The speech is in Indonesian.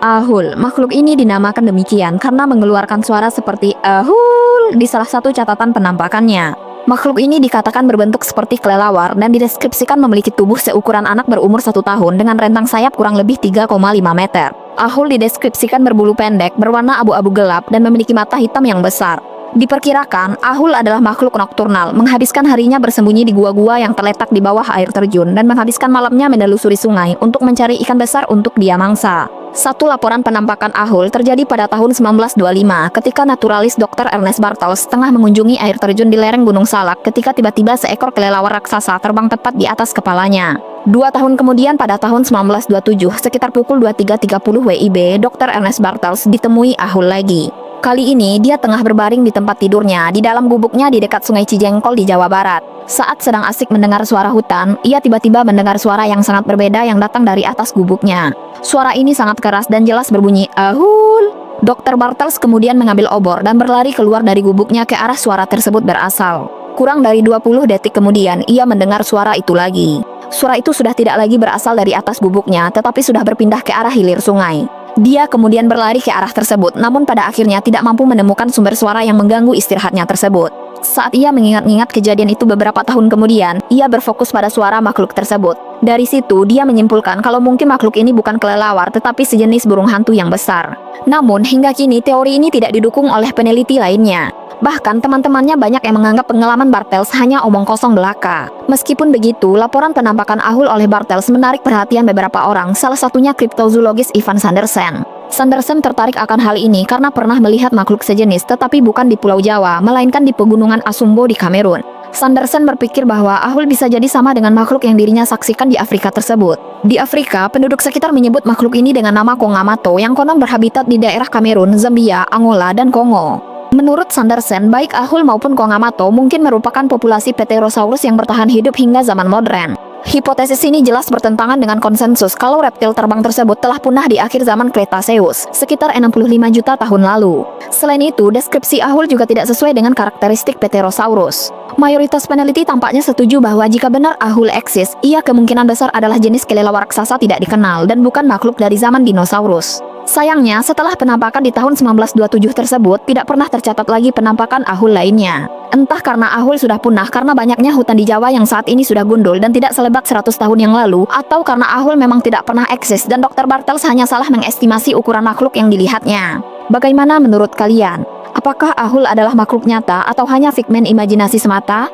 Ahul, makhluk ini dinamakan demikian karena mengeluarkan suara seperti ahul di salah satu catatan penampakannya. Makhluk ini dikatakan berbentuk seperti kelelawar dan dideskripsikan memiliki tubuh seukuran anak berumur 1 tahun dengan rentang sayap kurang lebih 3,5 meter. Ahul dideskripsikan berbulu pendek, berwarna abu-abu gelap, dan memiliki mata hitam yang besar. Diperkirakan, ahul adalah makhluk nokturnal, menghabiskan harinya bersembunyi di gua-gua yang terletak di bawah air terjun dan menghabiskan malamnya menelusuri sungai untuk mencari ikan besar untuk dia mangsa. Satu laporan penampakan ahul terjadi pada tahun 1925 ketika naturalis Dr. Ernest Bartels tengah mengunjungi air terjun di lereng Gunung Salak ketika tiba-tiba seekor kelelawar raksasa terbang tepat di atas kepalanya. 2 tahun kemudian pada tahun 1927 sekitar pukul 23.30 WIB, Dr. Ernest Bartels ditemui ahul lagi. Kali ini dia tengah berbaring di tempat tidurnya di dalam gubuknya di dekat Sungai Cijengkol di Jawa Barat. Saat sedang asik mendengar suara hutan, ia tiba-tiba mendengar suara yang sangat berbeda yang datang dari atas gubuknya. Suara ini sangat keras dan jelas berbunyi ahul. Dr. Bartels kemudian mengambil obor dan berlari keluar dari gubuknya ke arah suara tersebut berasal. Kurang dari 20 detik kemudian, ia mendengar suara itu lagi. Suara itu sudah tidak lagi berasal dari atas gubuknya, tetapi sudah berpindah ke arah hilir sungai. Dia kemudian berlari ke arah tersebut, namun pada akhirnya tidak mampu menemukan sumber suara yang mengganggu istirahatnya tersebut. Saat ia mengingat-ingat kejadian itu beberapa tahun kemudian, ia berfokus pada suara makhluk tersebut. Dari situ, dia menyimpulkan kalau mungkin makhluk ini bukan kelelawar, tetapi sejenis burung hantu yang besar. Namun, hingga kini teori ini tidak didukung oleh peneliti lainnya. Bahkan teman-temannya banyak yang menganggap pengalaman Bartels hanya omong kosong belaka. Meskipun begitu, laporan penampakan ahul oleh Bartels menarik perhatian beberapa orang, salah satunya kriptozoologis Ivan Sandersen. Sandersen tertarik akan hal ini karena pernah melihat makhluk sejenis tetapi bukan di Pulau Jawa, melainkan di pegunungan Asumbo di Kamerun. Sandersen berpikir bahwa ahul bisa jadi sama dengan makhluk yang dirinya saksikan di Afrika tersebut. Di Afrika, penduduk sekitar menyebut makhluk ini dengan nama Kongamato yang konon berhabitat di daerah Kamerun, Zambia, Angola, dan Kongo. Menurut Sandersen, baik ahul maupun Kongamato mungkin merupakan populasi Pterosaurus yang bertahan hidup hingga zaman modern. Hipotesis ini jelas bertentangan dengan konsensus kalau reptil terbang tersebut telah punah di akhir zaman Cretaceous, sekitar 65 juta tahun lalu. Selain itu, deskripsi ahul juga tidak sesuai dengan karakteristik Pterosaurus. Mayoritas peneliti tampaknya setuju bahwa jika benar ahul eksis, ia kemungkinan besar adalah jenis kelelawar raksasa tidak dikenal dan bukan makhluk dari zaman dinosaurus. Sayangnya, setelah penampakan di tahun 1927 tersebut, tidak pernah tercatat lagi penampakan ahul lainnya. Entah karena ahul sudah punah karena banyaknya hutan di Jawa yang saat ini sudah gundul dan tidak selebat 100 tahun yang lalu, atau karena ahul memang tidak pernah eksis dan Dr. Bartels hanya salah mengestimasi ukuran makhluk yang dilihatnya. Bagaimana menurut kalian? Apakah ahul adalah makhluk nyata atau hanya figmen imajinasi semata?